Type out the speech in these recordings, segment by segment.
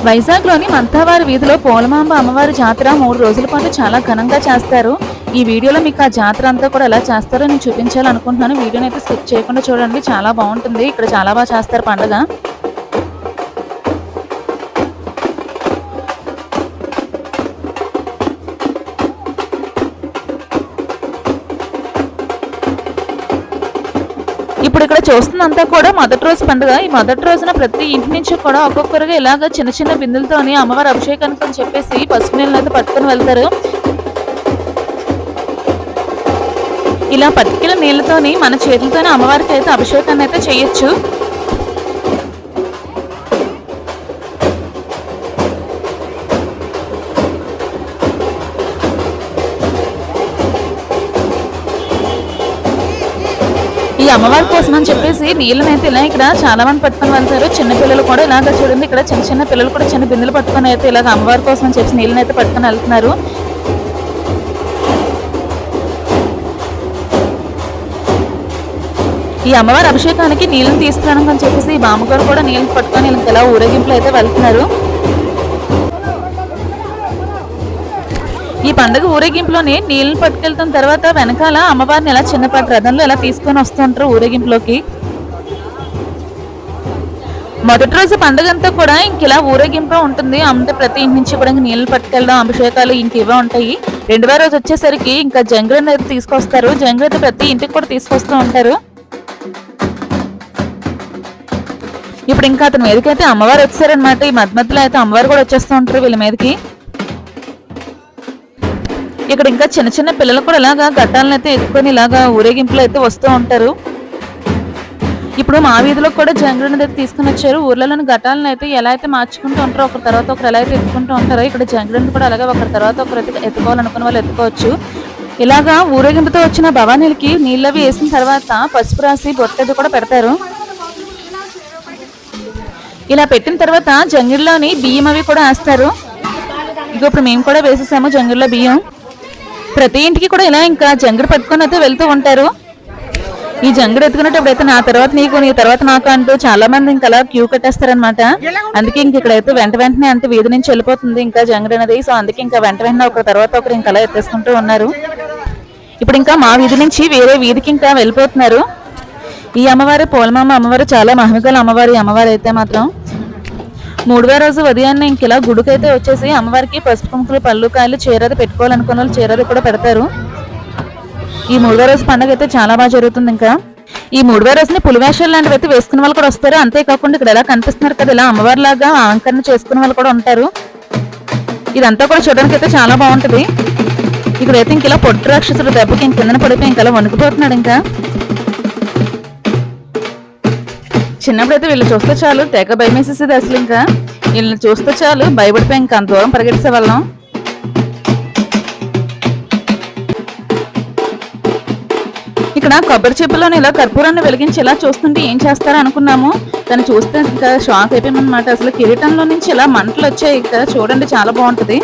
వైజాగ్లోని మంతావారి వీధిలో పోలమాంబ అమ్మవారి జాతర 3 రోజుల పాటు చాలా ఘనంగా చేస్తారు. ఈ వీడియోలో మీకు ఆ జాతర అంతా కూడా ఎలా చేస్తారో నేను చూపించాలనుకుంటున్నాను. వీడియోని అయితే స్కిప్ చేయకుండా చూడండి, చాలా బాగుంటుంది. ఇక్కడ చాలా బాగా చేస్తారు పండుగ. ఇప్పుడు ఇక్కడ చూస్తున్నంతా కూడా మొదటి రోజు పండుగ. ఈ మొదటి రోజున ప్రతి ఇంటి నుంచి కూడా ఒక్కొక్కరుగా ఇలాగ చిన్న చిన్న బిందులతోని అమ్మవారి అభిషేకానికి అని చెప్పేసి పసుపు నీళ్ళని అయితే పట్టుకుని వెళ్తారు. ఇలా పట్టుకెళ్ళిన నీళ్ళతోని మన చేతులతోనే అమ్మవారికి అయితే అభిషేకాన్ని అయితే చేయొచ్చు. ఈ అమ్మవారి కోసం అని చెప్పేసి నీళ్ళనైతే ఇలా ఇక్కడ చాలా మంది పట్టుకొని వెళ్తారు. చిన్న పిల్లలు కూడా ఇలాగ చూడండి, ఇక్కడ చిన్న చిన్న పిల్లలు కూడా చిన్న బిందెలు పట్టుకొని అయితే ఇలాగ అమ్మవారి కోసం అని చెప్పేసి నీళ్ళనైతే పట్టుకొని వెళ్తున్నారు. ఈ అమ్మవారి అభిషేకానికి నీళ్ళని తీసుకురావడం అని చెప్పేసి ఈ బామ్మగారు కూడా నీళ్ళని పట్టుకొని ఇలా ఊరేగింపులు అయితే వెళ్తున్నారు. ఈ పండుగ ఊరేగింపులోనే నీళ్ళని పట్టుకెళ్తున్న తర్వాత వెనకాల అమ్మవారిని ఇలా చిన్నపాటి రథంలో ఇలా తీసుకొని వస్తుంటారు ఊరేగింపులోకి. మొదటి రోజు పండుగ అంతా కూడా ఇంక ఊరేగింపు ఉంటుంది. అంటే ప్రతి ఇంటి నుంచి కూడా నీళ్ళు పట్టుకెళ్ళడం, అభిషేకాలు ఇంక ఇవే ఉంటాయి. 2వ రోజు వచ్చేసరికి ఇంకా జంగులను అయితే తీసుకొస్తారు. జంగులు అయితే ప్రతి ఇంటికి కూడా తీసుకొస్తూ ఉంటారు. ఇప్పుడు ఇంకా అతని మీదకి అయితే అమ్మవారు వచ్చారనమాట. ఈ మధ్యలో అయితే అమ్మవారు కూడా వచ్చేస్తూ ఉంటారు వీళ్ళ మీదకి. ఇక్కడ ఇంకా చిన్న చిన్న పిల్లలు కూడా ఇలాగా ఘట్టాలను అయితే ఎత్తుకొని ఇలాగా ఊరేగింపులు అయితే వస్తూ ఉంటారు. ఇప్పుడు మా వీధిలో కూడా జంగులను అయితే తీసుకుని వచ్చారు. ఊర్లలోని ఘటాలను అయితే ఎలా అయితే మార్చుకుంటూ ఉంటారో ఒకరి తర్వాత ఒకరు ఎలా అయితే ఎత్తుకుంటూ ఉంటారో ఇక్కడ జంగులను కూడా అలాగే ఒకరి తర్వాత ఒకరు అయితే ఎత్తుకోవాలనుకున్న వాళ్ళు ఎత్తుకోవచ్చు. ఇలాగా ఊరేగింపుతో వచ్చిన భవానీలకి నీళ్ళవి వేసిన తర్వాత పసుపు రాసి బొట్టది కూడా పెడతారు. ఇలా పెట్టిన తర్వాత జంగిల్లోని బియ్యం అవి కూడా వేస్తారు. ఇక ఇప్పుడు మేము కూడా వేసేసాము జంగిల్లో బియ్యం. ప్రతి ఇంటికి కూడా ఇలా ఇంకా జంగుడు పట్టుకొని అయితే వెళ్తూ ఉంటారు. ఈ జంగుడు ఎత్తుకునేటప్పుడు అయితే నా తర్వాత నీకు, నీ తర్వాత నాకు అంటూ చాలా మంది ఇంకా అలా క్యూ కట్టేస్తారనమాట. అందుకే ఇంక ఇక్కడైతే వెంటనే అంటే వీధి నుంచి వెళ్ళిపోతుంది ఇంకా జంగుడు అనేది. సో అందుకే ఇంకా వెంటనే ఒకరి తర్వాత ఒకరు ఇంకా అలా ఎత్తేసుకుంటూ ఉన్నారు. ఇప్పుడు ఇంకా మా వీధి నుంచి వేరే వీధికి ఇంకా వెళ్ళిపోతున్నారు. ఈ అమ్మవారి పోలమాంబ అమ్మవారు చాలా మహిమగల అమ్మవారి అయితే మాత్రం 3వ రోజు ఉదయాన్నే ఇంకెలా గుడికైతే వచ్చేసి అమ్మవారికి పసుపు కుంకులు, పళ్ళు, కాయలు, చీరది పెట్టుకోవాలనుకున్న వాళ్ళు చీరది కూడా పెడతారు. ఈ 3వ రోజు పండుగ అయితే చాలా బాగా జరుగుతుంది. ఇంకా ఈ 3వ రోజుని పులివేషాలు లాంటివి అయితే వేసుకున్న వాళ్ళు కూడా వస్తారు. అంతేకాకుండా ఇక్కడ ఎలా కనిపిస్తున్నారు కదా, ఇలా అమ్మవారి లాగా అలంకరణ చేసుకున్న వాళ్ళు కూడా ఉంటారు. ఇదంతా కూడా చూడడానికి అయితే చాలా బాగుంటుంది. ఇక్కడైతే ఇంక ఇలా పొట్టు రాక్షసుడు దెబ్బకి ఇంక కిందన పడిపోయి ఇంకలా వణికిపోతున్నాడు. ఇంకా చిన్నప్పుడు అయితే వీళ్ళు చూస్తే చాలు తెగ భయమేసేసేది. అసలు ఇంకా వీళ్ళని చూస్తే చాలు భయపడిపోయి ఇంకా అంత దూరం పరిగెట్టే వాళ్ళం. ఇక్కడ కొబ్బరి చెప్పులోని ఇలా కర్పూరాన్ని వెలిగించి ఇలా చూస్తుంటే ఏం చేస్తారో అనుకున్నాము. కానీ చూస్తే ఇంకా షాక్ అయిపోయామన్నమాట. అసలు కిరీటంలో నుంచి ఇలా మంటలు వచ్చాయి. ఇక్కడ చూడండి చాలా బాగుంటుంది.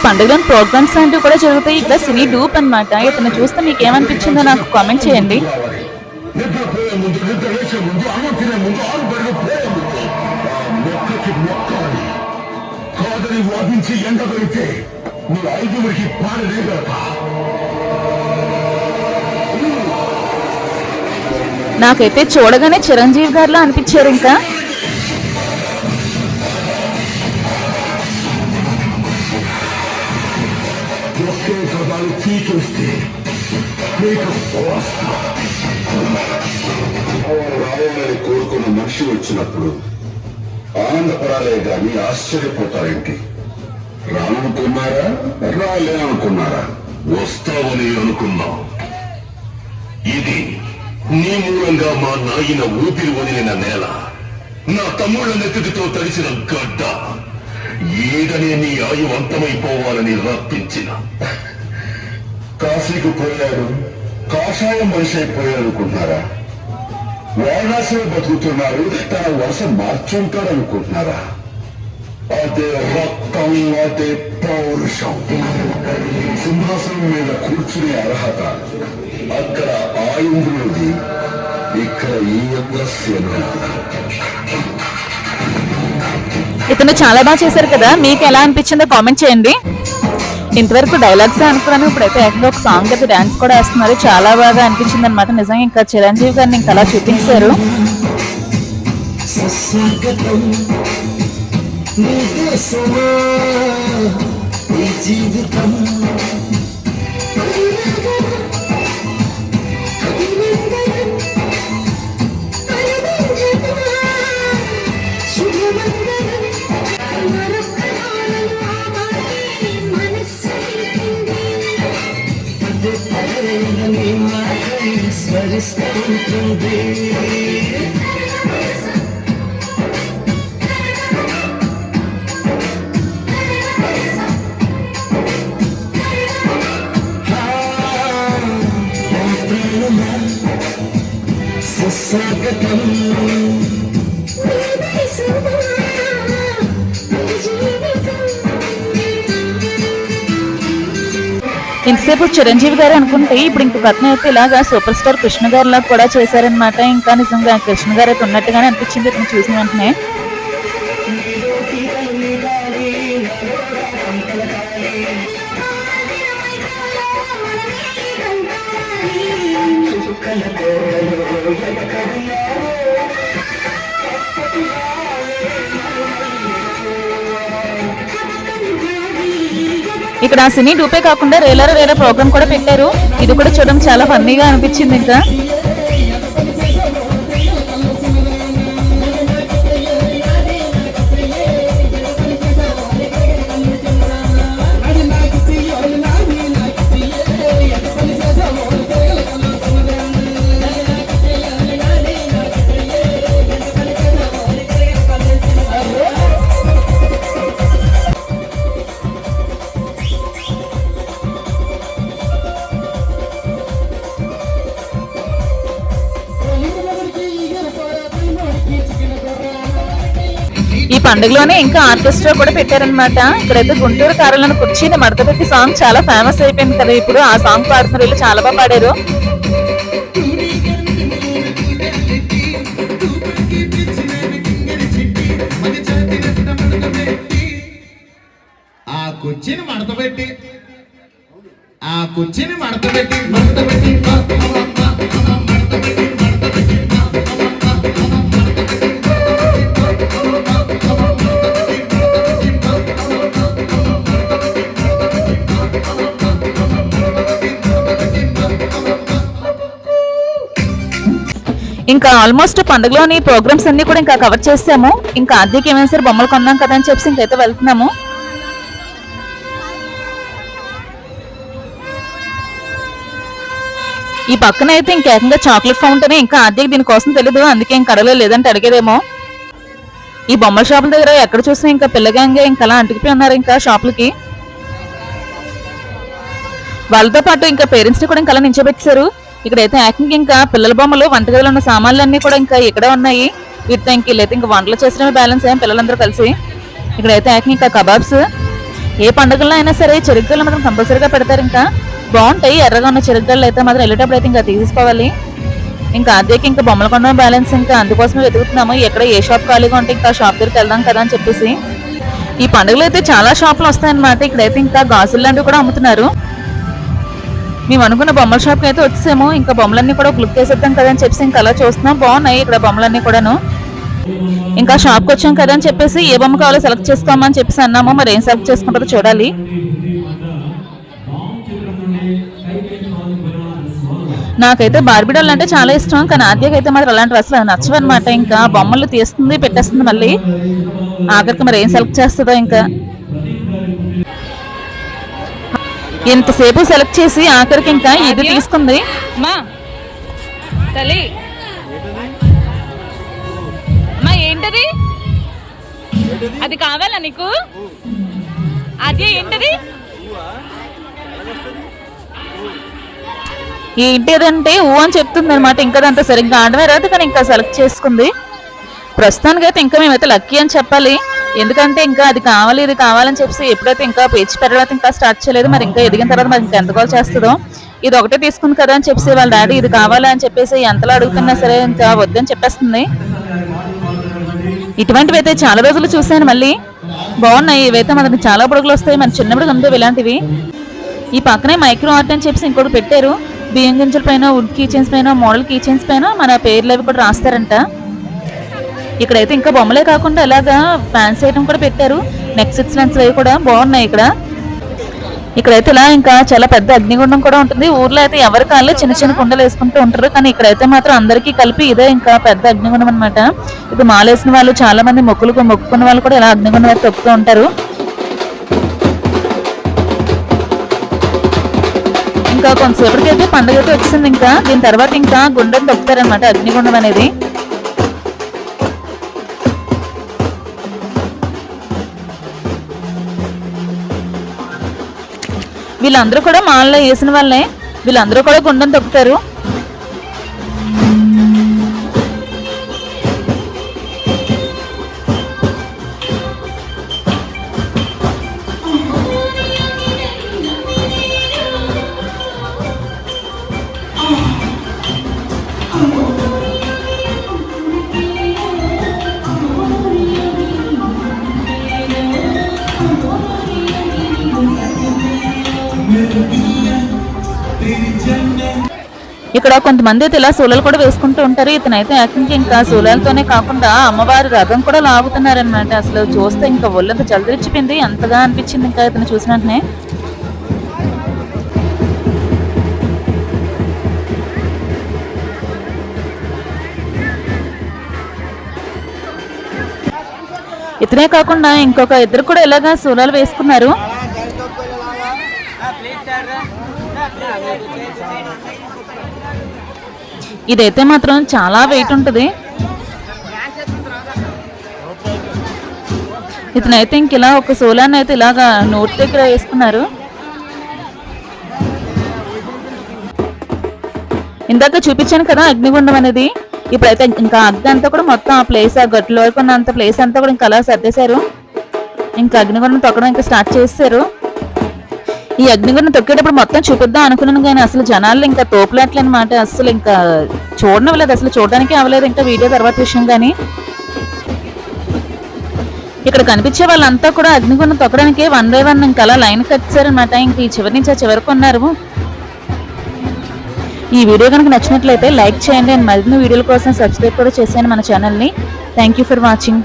పండుగలోని ప్రోగ్రామ్స్ లాంటివి కూడా జరుగుతాయి. ఇక్కడ సినీ డూప్ అన్నమాట. ఇతను చూస్తే మీకు ఏమనిపించిందో నాకు కామెంట్ చేయండి. నిద్రపోయే ముందు, నిద్ర లేచే ముందు, అన్నం తినే ముందు, ఆరు బయలు పోయే ముందు ఆ మొక్కకి మొక్కాలి. కాదని వాదించి ఎండబెడితే నీ ఐదుగురికి పాడలేగలక. నాకైతే చూడగానే చిరంజీవి గారిలా అనిపించారు. ఇంకా ఒకే కథలు తీకేస్తే నీకు పోస్తా. రావాలని కోరుకున్న మనిషి వచ్చినప్పుడు ఆనందపడాలే గాని ఆశ్చర్యపోతారేంటి? రానుకున్నారా, రాలే అనుకున్నారా? వస్తావని అనుకున్నాం. ఇది నీ మూలంగా మా నాయన ఊపిరి వదిలిన నేల, నా తమ్ముళ్ళ నెత్తితో తడిసిన గడ్డ. ఏదనే నీ ఆయు అంతమైపోవాలని రప్పించిన. కాశీకి పోయాడు, కాషాయం మనిషి అయిపోయాడు అనుకుంటున్నారా? వారణాసిలో బతుకుతున్నారు, తన వరుస మార్చుంటాడు అనుకుంటున్నారా? అదే రక్తం, అదే పౌరుషం. సింహాసనం మీద కూర్చునే అర్హత అక్కడ ఆ ఇంద్రుడిది, ఇక్కడ ఈ ఇంద్రసేనుడు. ఇతను చాలా బాగా చేశారు కదా, మీకు ఎలా అనిపించిందో కామెంట్ చేయండి. ఇంతవరకు డైలాగ్స్ అనుకున్నాను, ఇప్పుడైతే ఏకంగా ఒక సాంగ్ అయితే డాన్స్ కూడా వేస్తున్నారు. చాలా బాగా అనిపించింది అనమాట. నిజంగా ఇంకా చిరంజీవి గారిని ఇంకా అలా చూపించారు. ఇంతసేపు చిరంజీవి గారు అనుకుంటే ఇప్పుడు ఇంకొక అతను అయితే ఇలాగా సూపర్ స్టార్ కృష్ణ గారిలా కూడా చేశారనమాట. ఇంకా నిజంగా కృష్ణ గారు అయితే ఉన్నట్టుగానే అనిపించింది ఇతను చూసిన వెంటనే. ఇక్కడ సినీ డూపే కాకుండా రేలర్ రేల ప్రోగ్రామ్ కూడా పెట్టారు. ఇది కూడా చూడడం చాలా ఫన్నీగా అనిపించింది. ఇంకా ఈ పండుగలోనే ఇంకా ఆర్కెస్ట్రా కూడా పెట్టారనమాట. ఇక్కడైతే గుంటూరు కారులను కుర్చీని మడతపెట్టి సాంగ్ చాలా ఫేమస్ అయిపోయింది కదా. ఇప్పుడు ఆ సాంగ్ పాడుతున్నారు, వీళ్ళు చాలా బాగా పాడారు. ఆ కుర్చీని మడతపెట్టి ఇంకా ఆల్మోస్ట్ పండుగలోని ప్రోగ్రామ్స్ అన్ని కూడా ఇంకా కవర్ చేసాము. ఇంకా ఆర్థిక ఏమైనా సరే బొమ్మలు కొన్నాం కదా అని చెప్పి ఇంకైతే వెళ్తున్నాము. ఈ పక్కన అయితే ఇంకేకంగా చాక్లెట్ ఫౌంటైన్. ఇంకా ఆర్థిక దీనికోసం తెలీదు, అందుకే ఇంకా అడగలేదు, లేదంటే అడిగేదేమో. ఈ బొమ్మల షాపుల దగ్గర ఎక్కడ చూసినా ఇంకా పిల్లగాంగే ఇంకా అలా అంటుకుపోయి ఉన్నారు ఇంకా షాపులకి. వాళ్ళతో పాటు ఇంకా పేరెంట్స్ ని కూడా ఇంకా అలా నించోబెట్టారు. ఇక్కడైతే ఏకంగా ఇంకా పిల్లల బొమ్మలు, వంటగదిలో ఉన్న సామాన్లన్నీ కూడా ఇంకా ఇక్కడే ఉన్నాయి. వీటితో ఇంక వంటలు చేసిన బ్యాలెన్స్ ఏం పిల్లలందరూ కలిసి. ఇక్కడైతే ఏకంగా ఇంకా కబాబ్స్, ఏ పండుగల్లో అయినా సరే చెరుకుగళ్ళు మాత్రం కంపల్సరీగా పెడతారు. ఇంకా బాగుంటాయి ఎర్రగా ఉన్న చెరుకుగళ్ళు అయితే మాత్రం వెళ్ళేటప్పుడు అయితే ఇంకా తీసుకోవాలి. ఇంకా అదేకి ఇంకా బొమ్మల కొండ బ్యాలెన్స్ ఇంకా అందుకోసమే వెతుకుతున్నాము. ఎక్కడ ఏ షాప్ ఖాళీగా ఉంటే ఇంకా షాప్ దగ్గరికి వెళ్దాం కదా అని చెప్పేసి. ఈ పండుగలు అయితే చాలా షాపులు వస్తాయన్నమాట. ఇక్కడైతే ఇంకా గాజులు లాంటివి కూడా అమ్ముతున్నారు. మేము అనుకున్న బొమ్మల షాప్కి అయితే వచ్చేసాము. ఇంకా బొమ్మలన్నీ కూడా ఒక లుక్ వేసేద్దాం కదా అని చెప్పేసి ఇంకా అలా చూస్తున్నాం. బాగున్నాయి ఇక్కడ బొమ్మలన్నీ కూడాను. ఇంకా షాప్కి వచ్చాం కదా అని చెప్పేసి ఏ బొమ్మ కావాలో సెలెక్ట్ చేసుకోమని చెప్పేసి అన్నాము. మరి ఏం సెలెక్ట్ చేసుకుంటారో చూడాలి. నాకైతే బార్బీ డాల్ అంటే చాలా ఇష్టం. కానీ ఆద్యకైతే మాత్రం అలాంటివి అసలు నచ్చవన్నమాట. ఇంకా బొమ్మలు తీస్తుంది పెట్టేస్తుంది మళ్ళీ. ఆఖరికి మరి ఏం సెలెక్ట్ చేస్తుందో. ఇంకా ఎంతసేపు సెలెక్ట్ చేసి ఆఖరికి ఇంకా ఇది తీసుకుంది. ఏంటది? అది కావాలా నీకు? అదే ఏంటది? ఏంటిదంటే ఊ అని చెప్తుంది అనమాట. ఇంకా దాంతో సరిగ్గా ఆడమే రాదు కానీ ఇంకా సెలెక్ట్ చేసుకుంది. ప్రస్తుతానికి అయితే ఇంకా మేమైతే లక్కీ అని చెప్పాలి. ఎందుకంటే ఇంకా అది కావాలి ఇది కావాలని చెప్పి ఎప్పుడైతే ఇంకా పేచి పెరగడం ఇంకా స్టార్ట్ చేయలేదు. మరి ఇంకా ఎదిగిన తర్వాత మరి ఇంకా ఎంత కాల్ చేస్తుందో. ఇది ఒకటే తీసుకుంది కదా అని చెప్పి వాళ్ళ డాడీ ఇది కావాలా అని చెప్పేసి ఎంతలో అడుగుతున్నా సరే ఇంకా వద్దని చెప్పేస్తుంది. ఇటువంటివి అయితే చాలా రోజులు చూసాను. మళ్ళీ బాగున్నాయి ఇవైతే మనకి చాలా పొడుగులు వస్తాయి. మన చిన్నప్పుడు ఉండేవి ఇలాంటివి. ఈ పక్కనే మైక్రో ఆర్ట్ అని చెప్పేసి ఇంకోటి పెట్టారు. బియ్యం గింజల పైన వుడ్ కీచెన్స్ పైన మోడల్ కీచెన్స్ పైన మన పేర్లు అవి కూడా రాస్తారంట. ఇక్కడైతే ఇంకా బొమ్మలే కాకుండా ఇలాగా ఫ్యాన్సీ ఐటమ్ కూడా పెట్టారు. నెక్ సెట్స్ లెన్స్ అవి కూడా బాగున్నాయి. ఇక్కడైతే ఇలా ఇంకా చాలా పెద్ద అగ్నిగుండం కూడా ఉంటుంది. ఊర్లో అయితే ఎవరి కాళ్ళు చిన్న చిన్న కుండలు వేసుకుంటూ ఉంటారు. కానీ ఇక్కడైతే మాత్రం అందరికీ కలిపి ఇదే ఇంకా పెద్ద అగ్నిగుండం అనమాట. ఇప్పుడు మాలేసిన వాళ్ళు చాలా మంది మొక్కుకున్న వాళ్ళు కూడా ఇలా అగ్నిగుండం అయితే తొక్కుతూ ఉంటారు. ఇంకా కొంతసేపటికి అయితే పండుగ అయితే వచ్చింది. ఇంకా దీని తర్వాత ఇంకా గుండెం తొక్కుతారనమాట అగ్నిగుండం అనేది. వీళ్ళందరూ కూడా మాల్లో వేసిన వాళ్ళే. వీళ్ళందరూ కూడా గుండెం తొక్కుతారు. ఇక్కడ కొంతమంది అయితే ఇలా సూలాలు కూడా వేసుకుంటూ ఉంటారు. ఇతనైతే యాక్టింగ్ ఇంకా సూలాలతోనే కాకుండా అమ్మవారి రథం కూడా లాగుతున్నారనమాట. అసలు చూస్తే ఇంకా ఒళ్ళంతా జలదరిచిపోయింది అంతగా అనిపించింది ఇంకా ఇతను చూసిన వెంటనే. ఇతనే కాకుండా ఇంకొక ఇద్దరు కూడా ఇలాగా సూలాలు వేసుకున్నారు. ఇదైతే మాత్రం చాలా వెయిట్ ఉంటుంది. ఇతనైతే ఇంక ఇలా ఒక సోలాన్ని అయితే ఇలాగా నోటి దగ్గర వేసుకున్నారు. ఇందాక చూపించాను కదా అగ్నిగుండం అనేది. ఇప్పుడైతే ఇంకా అగ్ని అంతా కూడా మొత్తం ఆ ప్లేస్ ఆ గట్ల వరకు ఉన్నంత ప్లేస్ అంతా కూడా ఇంకా అలా సర్దేశారు. ఇంకా అగ్నిగుండం తొక్కడం ఇంకా స్టార్ట్ చేశారు. ఈ అగ్నిగుండం తొక్కేటప్పుడు మొత్తం చూపిద్దాం అనుకున్నాను కానీ అసలు జనాలు ఇంకా తోపులాట్లు అనమాట. అసలు ఇంకా చూడనవ్వలేదు, అసలు చూడడానికి అవ్వలేదు. ఇంకా వీడియో తర్వాత విషయం. కానీ ఇక్కడ కనిపించే వాళ్ళంతా కూడా అగ్నిగుండం తొక్కడానికి 1 by 1 ఇంకా అలా లైన్ కట్టారనమాట. ఇంక ఈ చివరి నుంచి ఆ చివరకు ఉన్నారు. ఈ వీడియో కనుక నచ్చినట్లయితే లైక్ చేయండి. అండ్ మరిన్ని వీడియోల కోసం సబ్స్క్రైబ్ కూడా చేసేయండి మన ఛానల్ని. Thank you for watching.